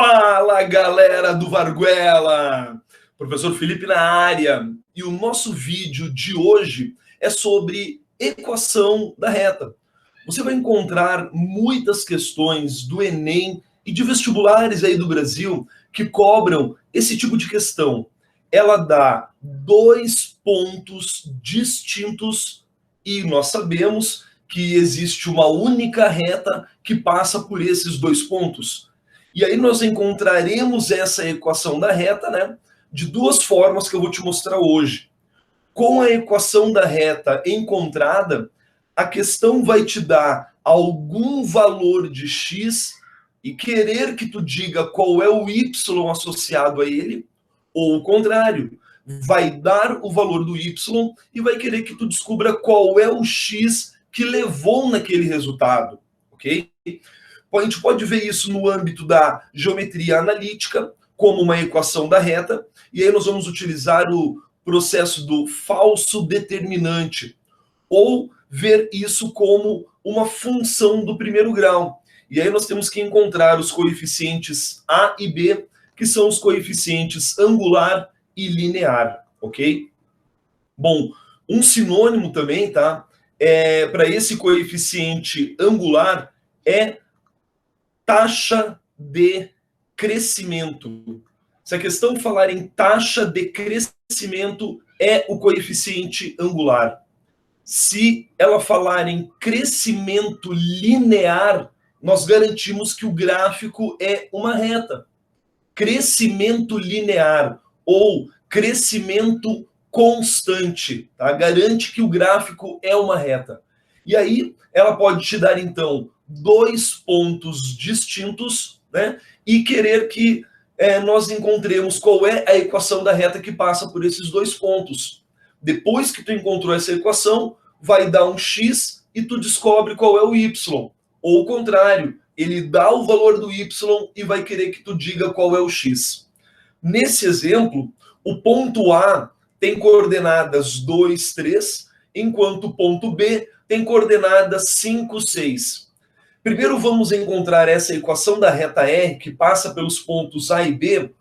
Fala, galera do Varguela! Professor Felipe na área. E o nosso vídeo de hoje é sobre equação da reta. Você vai encontrar muitas questões do Enem e de vestibulares aí do Brasil que cobram esse tipo de questão. Ela dá dois pontos distintos e nós sabemos que existe uma única reta que passa por esses dois pontos. E aí nós encontraremos essa equação da reta, né, de duas formas que eu vou te mostrar hoje. Com a equação da reta encontrada, a questão vai te dar algum valor de x e querer que tu diga qual é o y associado a ele, ou o contrário, vai dar o valor do y e vai querer que tu descubra qual é o x que levou naquele resultado, ok? A gente pode ver isso no âmbito da geometria analítica, como uma equação da reta, e aí nós vamos utilizar o processo do falso determinante, ou ver isso como uma função do primeiro grau. E aí nós temos que encontrar os coeficientes A e B, que são os coeficientes angular e linear, ok? Bom, um sinônimo também, tá? Para esse coeficiente angular é taxa de crescimento. Se a questão falar em taxa de crescimento, é o coeficiente angular. Se ela falar em crescimento linear, nós garantimos que o gráfico é uma reta. Crescimento linear ou crescimento constante, tá? Garante que o gráfico é uma reta. E aí ela pode te dar, então, dois pontos distintos, né? E querer que nós encontremos qual é a equação da reta que passa por esses dois pontos. Depois que tu encontrou essa equação, vai dar um x e tu descobre qual é o y. Ou o contrário, ele dá o valor do y e vai querer que tu diga qual é o x. Nesse exemplo, o ponto A tem coordenadas 2, 3, enquanto o ponto B tem coordenadas 5, 6. Primeiro vamos encontrar essa equação da reta R, que passa pelos pontos A e B,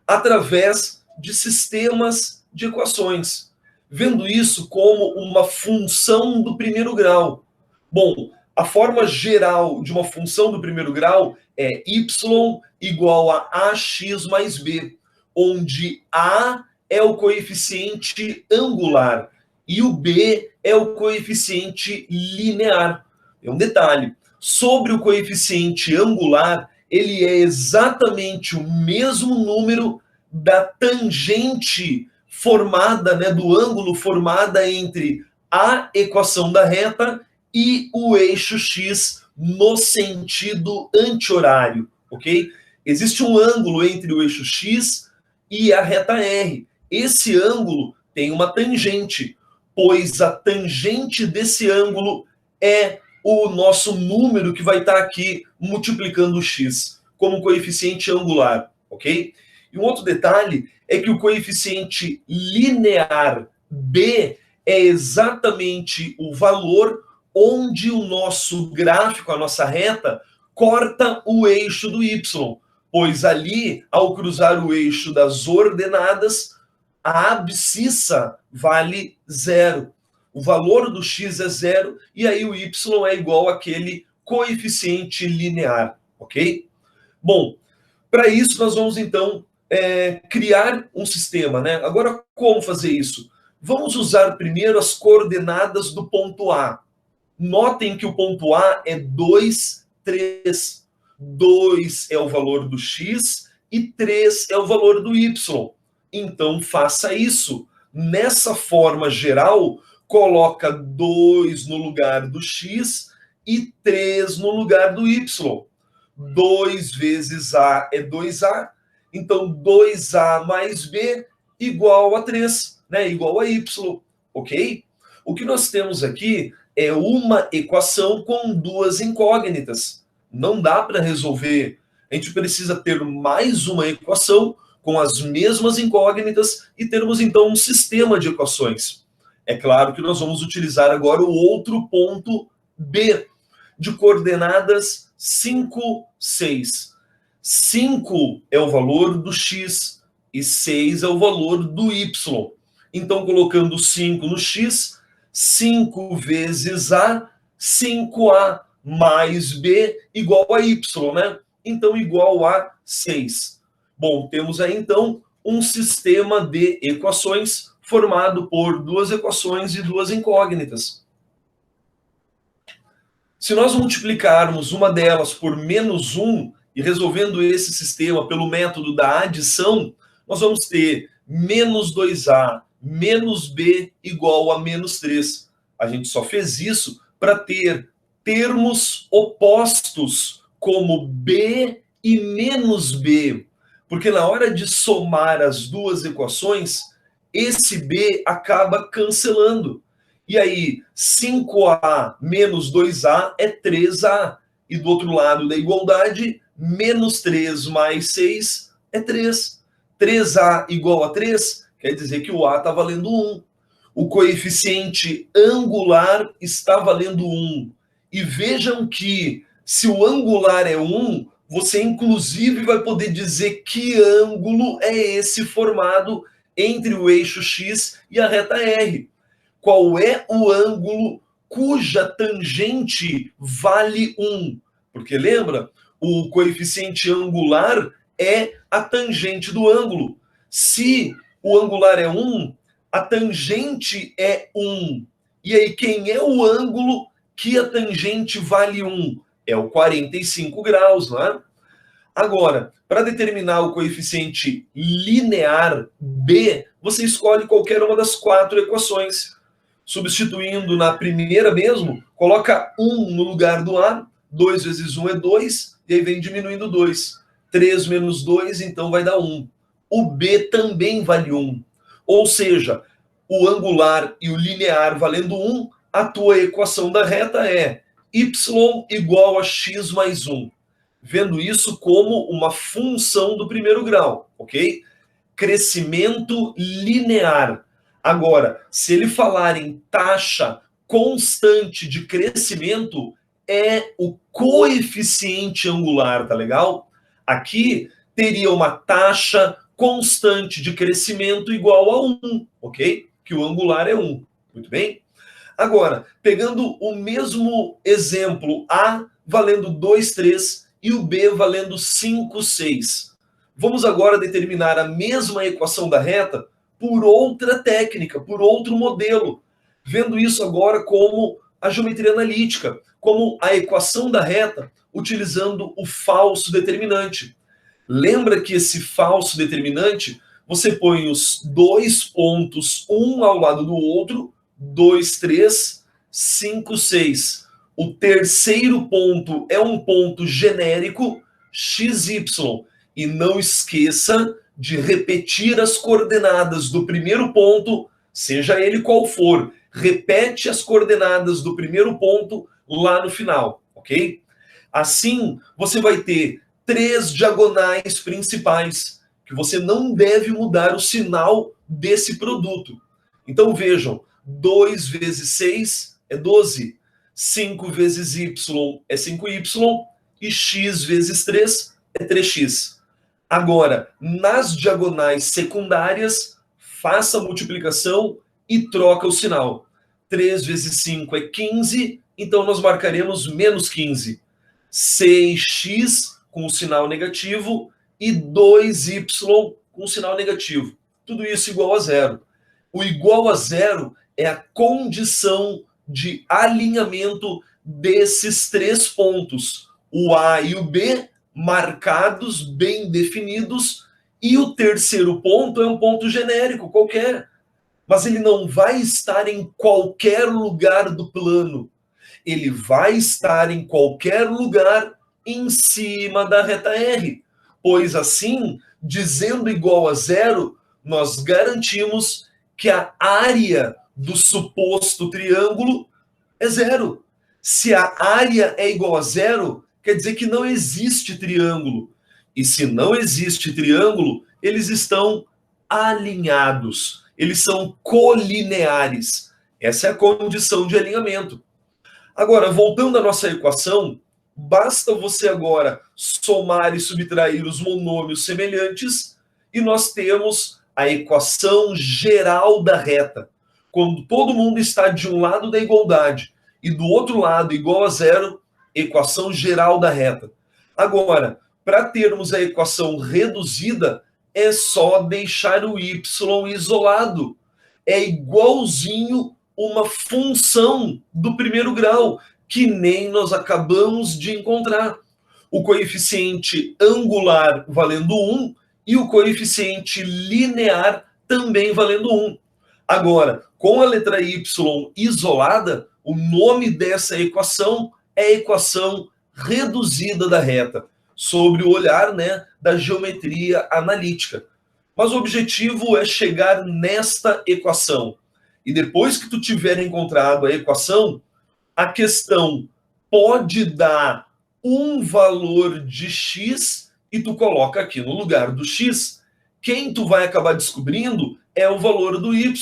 através de sistemas de equações, vendo isso como uma função do primeiro grau. Bom, a forma geral de uma função do primeiro grau é y igual a ax mais b, onde a é o coeficiente angular e o b é o coeficiente linear. É um detalhe. Sobre o coeficiente angular, ele é exatamente o mesmo número da tangente formada, né, do ângulo formada entre a equação da reta e o eixo x no sentido anti-horário, ok? Existe um ângulo entre o eixo x e a reta R. Esse ângulo tem uma tangente, pois a tangente desse ângulo é o nosso número que vai estar aqui multiplicando o x como coeficiente angular, ok? E um outro detalhe é que o coeficiente linear b é exatamente o valor onde o nosso gráfico, a nossa reta, corta o eixo do y, pois ali, ao cruzar o eixo das ordenadas, a abscissa vale 0. O valor do x é 0 e aí o y é igual àquele coeficiente linear, ok? Bom, para isso nós vamos então criar um sistema, né? Agora, como fazer isso? Vamos usar primeiro as coordenadas do ponto A. Notem que o ponto A é 2, 3. 2 é o valor do x e 3 é o valor do y. Então, faça isso. Nessa forma geral, coloca 2 no lugar do x e 3 no lugar do y. 2 vezes A é 2A, então 2A mais B igual a 3, né? Igual a y, ok? O que nós temos aqui é uma equação com duas incógnitas. Não dá para resolver. A gente precisa ter mais uma equação com as mesmas incógnitas e termos então um sistema de equações. É claro que nós vamos utilizar agora o outro ponto B, de coordenadas 5, 6. 5 é o valor do x e 6 é o valor do y. Então, colocando 5 no x, 5 vezes a, 5a mais b igual a y, né? Então, igual a 6. Bom, temos aí, então, um sistema de equações formado por duas equações e duas incógnitas. Se nós multiplicarmos uma delas por menos 1 e resolvendo esse sistema pelo método da adição, nós vamos ter menos 2a menos b igual a menos 3. A gente só fez isso para ter termos opostos como b e menos b, porque na hora de somar as duas equações, esse b acaba cancelando. E aí, 5a menos 2a é 3a. E do outro lado da igualdade, menos 3 mais 6 é 3. 3a igual a 3 quer dizer que o a está valendo 1. O coeficiente angular está valendo 1. E vejam que, se o angular é 1, você inclusive vai poder dizer que ângulo é esse formado entre o eixo x e a reta R. Qual é o ângulo cuja tangente vale 1? Porque lembra, o coeficiente angular é a tangente do ângulo. Se o angular é 1, a tangente é 1. E aí, quem é o ângulo que a tangente vale 1? É o 45 graus, não é? Agora, para determinar o coeficiente linear b, você escolhe qualquer uma das 4 equações. Substituindo na primeira mesmo, coloca 1 no lugar do a, 2 vezes 1 é 2, e aí vem diminuindo 2. 3 menos 2, então vai dar 1. O b também vale 1. Ou seja, o angular e o linear valendo 1, a tua equação da reta é y igual a x mais 1. Vendo isso como uma função do primeiro grau, ok? Crescimento linear. Agora, se ele falar em taxa constante de crescimento, é o coeficiente angular, tá legal? Aqui teria uma taxa constante de crescimento igual a 1, ok? Que o angular é 1, muito bem? Agora, pegando o mesmo exemplo, A valendo 2, 3 e o B valendo 5, 6. Vamos agora determinar a mesma equação da reta por outra técnica, por outro modelo. Vendo isso agora como a geometria analítica, como a equação da reta, utilizando o falso determinante. Lembra que esse falso determinante, você põe os dois pontos, um ao lado do outro, 2, 3, 5, 6. O terceiro ponto é um ponto genérico, XY. E não esqueça de repetir as coordenadas do primeiro ponto, seja ele qual for. Repete as coordenadas do primeiro ponto lá no final, ok? Assim, você vai ter 3 diagonais principais, que você não deve mudar o sinal desse produto. Então, vejam, 2 vezes 6 é 12, 5 vezes y é 5y, e x vezes 3 é 3x. Agora, nas diagonais secundárias, faça a multiplicação e troca o sinal. 3 vezes 5 é 15, então nós marcaremos menos 15. 6x com o sinal negativo e 2y com o sinal negativo. Tudo isso igual a zero. O igual a zero é a condição de alinhamento desses 3 pontos. O A e o B marcados, bem definidos, e o terceiro ponto é um ponto genérico, qualquer. Mas ele não vai estar em qualquer lugar do plano. Ele vai estar em qualquer lugar em cima da reta R. Pois assim, dizendo igual a zero, nós garantimos que a área do suposto triângulo é zero. Se a área é igual a zero, quer dizer que não existe triângulo. E se não existe triângulo, eles estão alinhados. Eles são colineares. Essa é a condição de alinhamento. Agora, voltando à nossa equação, basta você agora somar e subtrair os monômios semelhantes e nós temos a equação geral da reta. Quando todo mundo está de um lado da igualdade e do outro lado igual a zero, equação geral da reta. Agora, para termos a equação reduzida, é só deixar o y isolado. É igualzinho uma função do primeiro grau, que nem nós acabamos de encontrar. O coeficiente angular valendo 1 e o coeficiente linear também valendo 1. Agora, com a letra y isolada, o nome dessa equação é equação reduzida da reta, sobre o olhar, né, da geometria analítica. Mas o objetivo é chegar nesta equação. E depois que tu tiver encontrado a equação, a questão pode dar um valor de x e tu coloca aqui no lugar do x. Quem tu vai acabar descobrindo é o valor do y.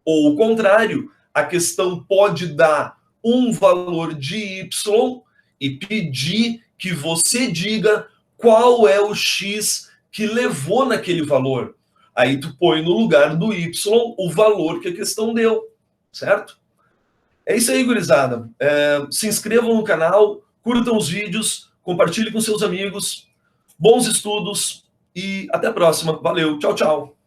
Ou o contrário, a questão pode dar um valor de y e pedir que você diga qual é o x que levou naquele valor. Aí tu põe no lugar do y o valor que a questão deu, certo? É isso aí, gurizada. Se inscrevam no canal, curtam os vídeos, compartilhem com seus amigos. Bons estudos e até a próxima. Valeu, tchau, tchau.